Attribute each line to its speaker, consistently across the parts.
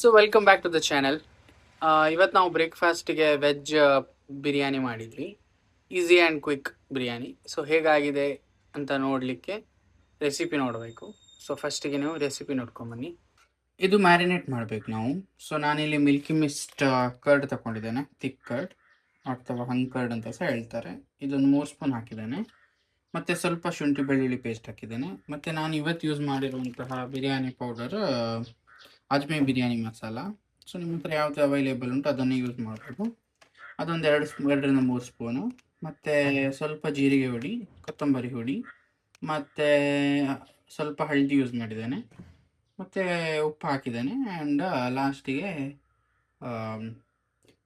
Speaker 1: So welcome back to the channel. ಇವತ್ತು ನಾವು ಬ್ರೇಕ್ಫಾಸ್ಟಿಗೆ ವೆಜ್ ಬಿರಿಯಾನಿ ಮಾಡಿದ್ವಿ. Easy and quick biryani. So ಹೇಗಾಗಿದೆ ಅಂತ ನೋಡಲಿಕ್ಕೆ ರೆಸಿಪಿ ನೋಡಬೇಕು. ಸೊ ಫಸ್ಟಿಗೆ ನೀವು ರೆಸಿಪಿ ನೋಡ್ಕೊಂಬನ್ನಿ. ಇದು ಮ್ಯಾರಿನೇಟ್ ಮಾಡಬೇಕು ನಾವು. ಸೊ ನಾನಿಲ್ಲಿ ಮಿಲ್ಕಿ ಮಿಸ್ಟ್ ಕರ್ಡ್ ತಗೊಂಡಿದ್ದೇನೆ, ಥಿಕ್ ಕರ್ಡ್ ಅಥವಾ ಹಂಗ್ ಕರ್ಡ್ ಅಂತ ಸಹ ಹೇಳ್ತಾರೆ. ಇದೊಂದು 3 ಸ್ಪೂನ್ ಹಾಕಿದ್ದೇನೆ. ಮತ್ತು ಸ್ವಲ್ಪ ಶುಂಠಿ ಬೆಳ್ಳುಳ್ಳಿ ಪೇಸ್ಟ್ ಹಾಕಿದ್ದೇನೆ. ಮತ್ತು ನಾನು ಇವತ್ತು ಯೂಸ್ ಮಾಡಿರುವಂತಹ ಬಿರಿಯಾನಿ ಪೌಡರ್ ಅಜ್ಮೆ ಬಿರಿಯಾನಿ ಮಸಾಲ. ಸೊ ನಿಮ್ಮ ಹತ್ರ ಯಾವುದು ಅವೈಲೇಬಲ್ ಉಂಟು ಅದನ್ನೇ ಯೂಸ್ ಮಾಡಬೇಕು. ಅದೊಂದು 2ರಿಂದ 3 ಸ್ಪೂನು. ಮತ್ತು ಸ್ವಲ್ಪ ಜೀರಿಗೆ ಹುಡಿ, ಕೊತ್ತಂಬರಿ ಹುಡಿ, ಮತ್ತು ಸ್ವಲ್ಪ ಹಳದಿ ಯೂಸ್ ಮಾಡಿದ್ದೇನೆ, ಮತ್ತು ಉಪ್ಪು ಹಾಕಿದ್ದೇನೆ. ಆ್ಯಂಡ್ ಲಾಸ್ಟಿಗೆ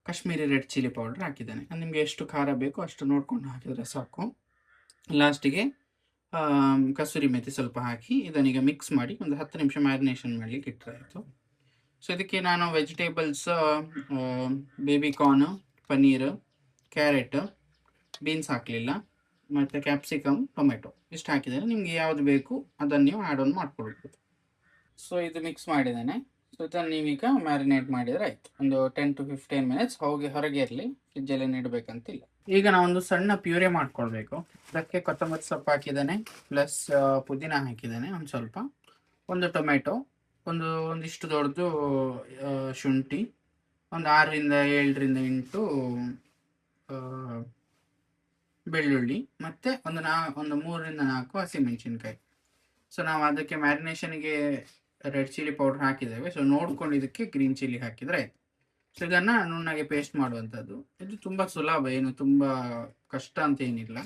Speaker 1: ಕಾಶ್ಮೀರಿ ರೆಡ್ ಚಿಲ್ಲಿ ಪೌಡರ್ ಹಾಕಿದ್ದೇನೆ. ನಿಮಗೆ ಎಷ್ಟು ಖಾರ ಬೇಕೋ ಅಷ್ಟು ನೋಡ್ಕೊಂಡು ಹಾಕಿದರೆ ಸಾಕು. ಲಾಸ್ಟಿಗೆ ಕಸೂರಿ ಮೆಥಿ ಸ್ವಲ್ಪ ಹಾಕಿ ಇದನ್ನೀಗ ಮಿಕ್ಸ್ ಮಾಡಿ ಒಂದು 10 ನಿಮಿಷ ಮ್ಯಾರಿನೇಷನ್ ಮಾಡಲಿಕ್ಕೆ ಇಟ್ಟರೆ ಆಯಿತು. ಸೊ ಇದಕ್ಕೆ ನಾನು vegetables baby corn, paneer, carrot, beans ಹಾಕಲಿಲ್ಲ, ಮತ್ತು ಕ್ಯಾಪ್ಸಿಕಮ್, ಟೊಮೆಟೊ ಇಷ್ಟು ಹಾಕಿದರೆ ನಿಮಗೆ ಯಾವುದು ಬೇಕು ಅದನ್ನು ನೀವು ಆ್ಯಡ್ ಆನ್ ಮಾಡ್ಕೊಳ್ಬೋದು. ಸೊ ಇದು ಮಿಕ್ಸ್ ಮಾಡಿದ್ದೇನೆ. ಸೊ ಇದನ್ನು ನೀವೀಗ ಮ್ಯಾರಿನೇಟ್ ಮಾಡಿದರೆ ಆಯಿತು. ಒಂದು 10 to 15 ಮಿನಿಟ್ಸ್ ಹೊರಗೆ ಇರಲಿ, ಫ್ರಿಜ್ಜಲ್ಲಿ ಇಡಬೇಕಂತಿಲ್ಲ. ಈಗ ನಾವೊಂದು ಸಣ್ಣ ಪ್ಯೂರೆ ಮಾಡ್ಕೊಳ್ಬೇಕು. ಅದಕ್ಕೆ ಕೊತ್ತಂಬರಿ ಸೊಪ್ಪು ಹಾಕಿದ್ದೇನೆ, ಪ್ಲಸ್ ಪುದೀನ ಹಾಕಿದ್ದೇನೆ ಒಂದು ಸ್ವಲ್ಪ, ಒಂದು ಟೊಮೆಟೊ, ಒಂದಿಷ್ಟು ದೊಡ್ಡದು ಶುಂಠಿ, ಒಂದು 6ರಿಂದ 7ರಿಂದ 8 ಬೆಳ್ಳುಳ್ಳಿ, ಮತ್ತು ಒಂದು 3ರಿಂದ 4 ಹಸಿಮೆಣಸಿನ್ಕಾಯಿ. ಸೊ ನಾವು ಅದಕ್ಕೆ ಮ್ಯಾರಿನೇಷನ್ಗೆ ರೆಡ್ ಚಿಲ್ಲಿ ಪೌಡರ್ ಹಾಕಿದ್ದೇವೆ. ಸೊ ನೋಡ್ಕೊಂಡು ಇದಕ್ಕೆ ಗ್ರೀನ್ ಚಿಲ್ಲಿ ಹಾಕಿದರೆ ಆಯಿತು. ಸೊ ಇದನ್ನು ನುಣ್ಣಗೆ ಪೇಸ್ಟ್ ಮಾಡುವಂಥದ್ದು. ಇದು ತುಂಬ ಸುಲಭ, ಏನು ತುಂಬ ಕಷ್ಟ ಅಂತ ಏನಿಲ್ಲ.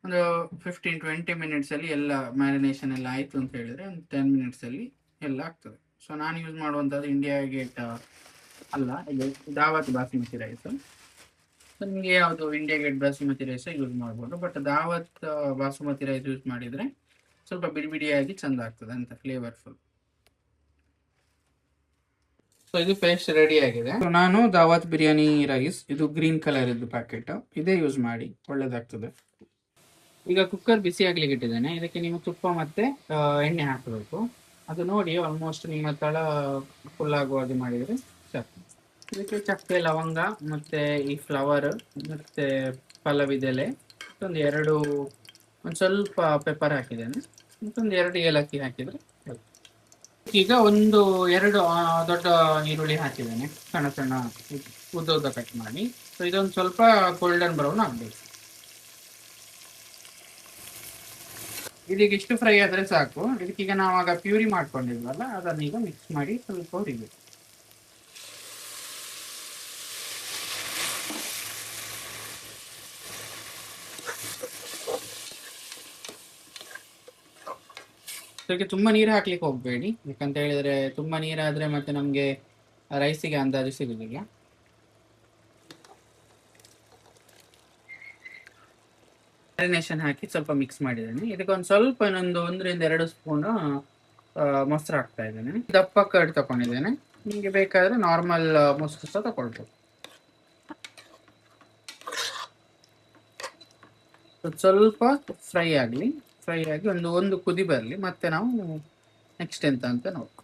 Speaker 1: ಒಂದು 15-20 ಮಿನಿಟ್ಸಲ್ಲಿ ಎಲ್ಲ ಮ್ಯಾರಿನೇಷನ್ ಎಲ್ಲ ಆಯಿತು ಅಂತ ಹೇಳಿದರೆ ಒಂದು 10 ಮಿನಿಟ್ಸಲ್ಲಿ ಎಲ್ಲ ಆಗ್ತದೆ. ಸೊ ನಾನು ಯೂಸ್ ಮಾಡುವಂಥದ್ದು ಇಂಡಿಯಾ ಗೇಟ್ ಅಲ್ಲ, ಇದು ದಾವತ್ ಬಾಸುಮತಿ ರೈಸು. ಸೊ ನಿಮಗೆ ಯಾವುದು India gate basmati rice use ಮಾಡ್ಬೋದು. But Daawat basmati rice use ಮಾಡಿದರೆ ಸ್ವಲ್ಪ ಬಿಡಿಯಾಗಿ ಚೆಂದ ಆಗ್ತದೆ ಅಂತ, ಫ್ಲೇವರ್ಫುಲ್. ಸೊ ಇದು ಪೇಸ್ಟ್ ರೆಡಿ ಆಗಿದೆ. ಸೊ ನಾನು ದಾವತ್ ಬಿರಿಯಾನಿ ರೈಸ್, ಇದು ಗ್ರೀನ್ ಕಲರ್ ಇದ್ದು ಪ್ಯಾಕೆಟ್, ಇದೇ ಯೂಸ್ ಮಾಡಿ, ಒಳ್ಳೇದಾಗ್ತದೆ. ಈಗ ಕುಕ್ಕರ್ ಬಿಸಿ ಆಗ್ಲಿಕ್ಕೆ ಇಟ್ಟಿದ್ದೇನೆ. ಇದಕ್ಕೆ ನೀವು ತುಪ್ಪ ಮತ್ತೆ ಎಣ್ಣೆ ಹಾಕಬೇಕು. ಅದು ನೋಡಿ ಆಲ್ಮೋಸ್ಟ್ ನಿಮ್ಮ ತಳ ಫುಲ್ ಆಗುವ ಹಾಗೆ ಮಾಡಿದರೆ ಸಾಕು. ಇದಕ್ಕೆ ಚಕ್ಕೆ, ಲವಂಗ, ಮತ್ತೆ ಈ ಫ್ಲವರ್, ಮತ್ತೆ ಪಲ್ಲವಿದೆಲೆ, ಒಂದು ಸ್ವಲ್ಪ ಪೆಪ್ಪರ್ ಹಾಕಿದ್ದೇನೆ, ಮತ್ತೊಂದು 2 ಏಲಕ್ಕಿ ಹಾಕಿದರೆ. ಈಗ 2 ದೊಡ್ಡ ಈರುಳ್ಳಿ ಹಾಕಿದ್ದೇನೆ, ಸಣ್ಣ ಸಣ್ಣ ಉದ್ದ ಕಟ್ ಮಾಡಿ. ಸೊ ಇದೊಂದು ಸ್ವಲ್ಪ ಗೋಲ್ಡನ್ ಬ್ರೌನ್ ಆಗಬೇಕು. ಇದೀಗ ಇಷ್ಟು ಫ್ರೈ ಆದರೆ ಸಾಕು. ಇದಕ್ಕೀಗ ನಾವಾಗ ಪ್ಯೂರಿ ಮಾಡ್ಕೊಂಡಿದ್ವಲ್ಲ ಅದನ್ನೀಗ ಮಿಕ್ಸ್ ಮಾಡಿ ಸ್ವಲ್ಪ ಹುರಿಬೇಕು. ಇದಕ್ಕೆ ತುಂಬ ನೀರು ಹಾಕ್ಲಿಕ್ಕೆ ಹೋಗಬೇಡಿ, ಯಾಕಂತ ಹೇಳಿದರೆ ತುಂಬ ನೀರಾದರೆ ಮತ್ತೆ ನಮಗೆ ರೈಸಿಗೆ ಅಂದಾಜು ಸಿಗುದಿಲ್ಲ. ಮ್ಯಾರಿನೇಷನ್ ಹಾಕಿ ಸ್ವಲ್ಪ ಮಿಕ್ಸ್ ಮಾಡಿದ್ದೇನೆ. ಇದಕ್ಕೆ ಒಂದು ಸ್ವಲ್ಪ 1ರಿಂದ 2 ಸ್ಪೂನ್ ಮೊಸರು ಹಾಕ್ತಾ ಇದ್ದೇನೆ. ದಪ್ಪ ಕರ್ಡ್ ತಗೊಂಡಿದ್ದೇನೆ, ನಿಮಗೆ ಬೇಕಾದರೆ ನಾರ್ಮಲ್ ಮೊಸರು ಸಹ ತಗೊಳ್ಬೋದು. ಸ್ವಲ್ಪ ಫ್ರೈ ಆಗಿ ಒಂದು ಕುದಿ ಬರಲಿ, ಮತ್ತೆ ನಾವು ನೆಕ್ಸ್ಟ್ ಎಂತ ಅಂತ ನೋಡ್ಕೊ.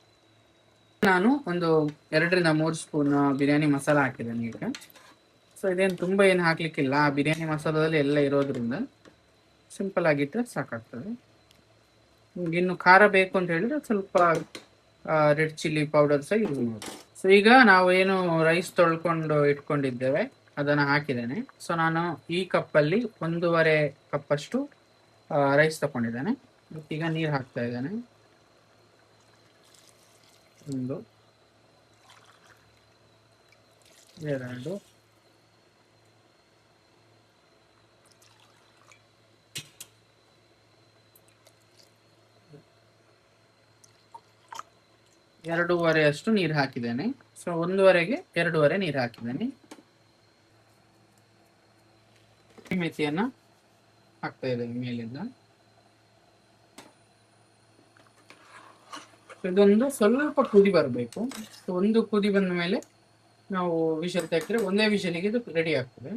Speaker 1: ನಾನು ಒಂದು 2ರಿಂದ 3 ಸ್ಪೂನ್ ಬಿರಿಯಾನಿ ಮಸಾಲ ಹಾಕಿದ್ದೇನೆ ಈಗ. ಸೊ ಇದೇನು ತುಂಬ ಏನು ಹಾಕ್ಲಿಕ್ಕಿಲ್ಲ, ಆ ಬಿರಿಯಾನಿ ಮಸಾಲದಲ್ಲಿ ಎಲ್ಲ ಇರೋದ್ರಿಂದ ಸಿಂಪಲ್ ಆಗಿಟ್ಟರೆ ಸಾಕಾಗ್ತದೆ. ನಿಮ್ಗೆ ಇನ್ನು ಖಾರ ಬೇಕು ಅಂತ ಹೇಳಿದ್ರೆ ಸ್ವಲ್ಪ ರೆಡ್ ಚಿಲ್ಲಿ ಪೌಡರ್ ಸಹ ಯೂಸ್ ಮಾಡಿ. ಸೊ ಈಗ ನಾವು ಏನು ರೈಸ್ ತೊಳ್ಕೊಂಡು ಇಟ್ಕೊಂಡಿದ್ದೇವೆ ಅದನ್ನು ಹಾಕಿದ್ದೇನೆ. ಸೊ ನಾನು ಈ ಕಪ್ಪಲ್ಲಿ 1.5 ಕಪ್ಪಷ್ಟು ರೈಸ್ ತಗೊಂಡಿದ್ದೇನೆ. ಈಗ ನೀರು ಹಾಕ್ತಾ ಇದ್ದೇನೆ. 1 2 2.5 ಅಷ್ಟು ನೀರು ಹಾಕಿದ್ದೇನೆ. ಸೊ 1.5ಗೆ 2.5 ನೀರು ಹಾಕಿದ್ದೇನೆ. ಮೆಥಿಯನ್ನು ಹಾಕ್ತಾ ಇದ್ದೇನೆ ಮೇಲಿಂದ. ಇದೊಂದು ಸ್ವಲ್ಪ ಕುದಿ ಬರಬೇಕು. ಸೊ 1 ಕುದಿ ಬಂದ ಮೇಲೆ ನಾವು ವಿಷಲ್ ತೆಗೆದ್ರೆ ಒಂದೇ ವಿಷಲಿಗೆ ಇದು ರೆಡಿ ಆಗ್ತದೆ.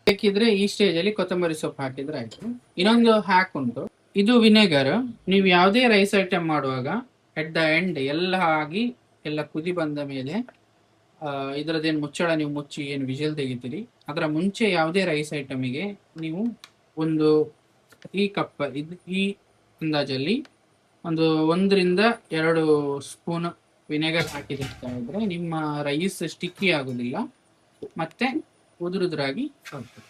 Speaker 1: ಬೇಕಿದ್ರೆ ಈ ಸ್ಟೇಜಲ್ಲಿ ಕೊತ್ತಂಬರಿ ಸೊಪ್ಪು ಹಾಕಿದ್ರೆ ಆಯ್ತು. ಇನ್ನೊಂದು ಹ್ಯಾಕ್ ಉಂಟು, ಇದು ವಿನೆಗರ್. ನೀವು ಯಾವುದೇ ರೈಸ್ ಐಟಮ್ ಮಾಡುವಾಗ ಎಟ್ ದ ಎಂಡ್ ಎಲ್ಲ ಆಗಿ ಎಲ್ಲ ಕುದಿ ಬಂದ ಮೇಲೆ ಇದರದ್ದೇನು ಮುಚ್ಚಳ ನೀವು ಮುಚ್ಚಿ ಏನು ವಿಷಲ್ ತೆಗಿತೀರಿ ಅದರ ಮುಂಚೆ ಯಾವುದೇ ರೈಸ್ ಐಟಮಿಗೆ ನೀವು ಒಂದು ಈ ಕಪ್ ಈ ಅಂದಾಜಲ್ಲಿ ಒಂದು 1-2 ಸ್ಪೂನ್ ವಿನೆಗರ್ ಹಾಕಿದಿರ್ತಾ ಇದ್ರೆ ನಿಮ್ಮ ರೈಸ್ ಸ್ಟಿಕ್ಕಿ ಆಗೋದಿಲ್ಲ ಮತ್ತೆ ಉದುರುದ್ರಾಗಿ ಬರ್ತದೆ.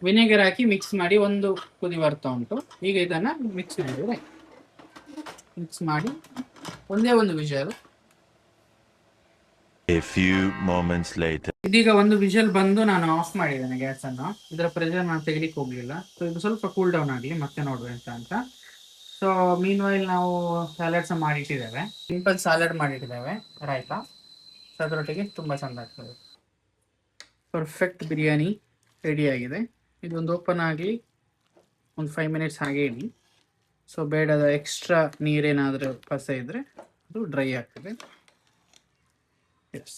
Speaker 1: ವಿನೆಗರ್ ಹಾಕಿ ಮಿಕ್ಸ್ ಮಾಡಿ ಒಂದು ಕುದಿ ಬರ್ತಾ ಉಂಟು. ಈಗ ಇದನ್ನ ಮಿಕ್ಸ್ ಮಾಡಿ ಒಂದೇ ಒಂದು whistle.
Speaker 2: A few moments later.
Speaker 1: ಇದೀಗ ಒಂದು ವಿಷಲ್ ಬಂದು ನಾನು ಆಫ್ ಮಾಡಿದ್ದೇನೆ ಗ್ಯಾಸ್ ಅನ್ನು. ಇದರ ಪ್ರೆಷರ್ ನಾನು ತೆಗಿಲಿಕ್ಕೆ ಹೋಗ್ಲಿಲ್ಲ. ಸೊ ಇದು ಸ್ವಲ್ಪ ಕೂಲ್ ಡೌನ್ ಆಗಲಿ ಮತ್ತೆ ನೋಡುವ ಅಂತ. ಸೊ ಮೀನ್ ವೈಲ್ ನಾವು ಸ್ಯಾಲಡ್ಸ್ ಮಾಡಿಟ್ಟಿದ್ದೇವೆ. ಸಿಂಪಲ್ ಸಾಲಡ್ ಮಾಡಿಟ್ಟಿದ್ದೇವೆ ರಾಯ್ತಾ. ಸೊ ಅದರೊಟ್ಟಿಗೆ ತುಂಬ ಚಂದ ಆಗ್ತದೆ. ಪರ್ಫೆಕ್ಟ್ ಬಿರಿಯಾನಿ ರೆಡಿ ಆಗಿದೆ. ಇದೊಂದು ಓಪನ್ ಆಗಲಿ ಒಂದು 5 ಮಿನಿಟ್ಸ್ ಹಾಗೆ ಇಡಿ. ಸೊ ಬೇಡದ ಎಕ್ಸ್ಟ್ರಾ ನೀರೇನಾದರೂ ಕಸ ಇದ್ದರೆ ಅದು ಡ್ರೈ ಆಗ್ತದೆ. Yes,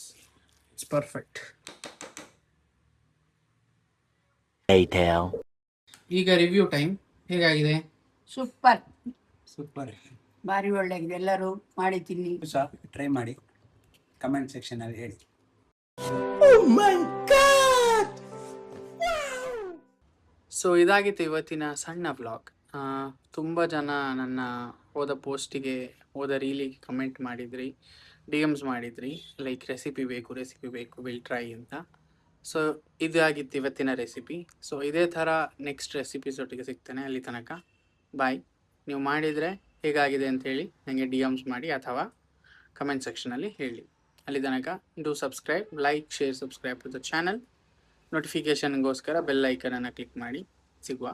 Speaker 1: it's perfect. ಈಗ ರಿವ್ಯೂ ಟೈಮ್. ಹೇಗಾಗಿದೆ?
Speaker 3: ಸೂಪರ್
Speaker 4: ಸೂಪರ್,
Speaker 3: ಭಾರಿ ಒಳ್ಳೆಗಿದೆ. ಎಲ್ಲರೂ ಮಾಡಿ ತಿನ್ನಿ,
Speaker 4: ಸಹ ಟ್ರೈ ಮಾಡಿ, ಕಮೆಂಟ್ ಸೆಕ್ಷನ್ ಅಲ್ಲಿ ಹೇಳಿ.
Speaker 1: ಸೊ ಇದಾಗಿತ್ತು ಇವತ್ತಿನ ಸಣ್ಣ ವ್ಲಾಗ್. ತುಂಬ ಜನ ನನ್ನ ಹೋದ ಪೋಸ್ಟಿಗೆ ಹೋದ ರೀಲಿಗೆ ಕಮೆಂಟ್ ಮಾಡಿದ್ರಿ, DMs ಮಾಡಿದ್ರಿ, ಲೈಕ್ ರೆಸಿಪಿ ಬೇಕು ವಿಲ್ ಟ್ರೈ ಅಂತ. ಸೊ ಇದಾಗಿತ್ತು ಇವತ್ತಿನ ರೆಸಿಪಿ. ಸೊ ಇದೇ ಥರ ನೆಕ್ಸ್ಟ್ ರೆಸಿಪೀಸ್ ಒಟ್ಟಿಗೆ ಸಿಗ್ತೇನೆ. ಅಲ್ಲಿ ತನಕ ಬಾಯ್. ನೀವು ಮಾಡಿದರೆ ಹೇಗಾಗಿದೆ ಅಂಥೇಳಿ ನನಗೆ DMs ಮಾಡಿ ಅಥವಾ ಕಮೆಂಟ್ ಸೆಕ್ಷನಲ್ಲಿ ಹೇಳಿ. ಅಲ್ಲಿ ತನಕ do subscribe, like, share, subscribe to the channel. ನೋಟಿಫಿಕೇಷನ್ಗೋಸ್ಕರ ಬೆಲ್ ಐಕನನ್ನು ಕ್ಲಿಕ್ ಮಾಡಿ. ಸಿಗುವ.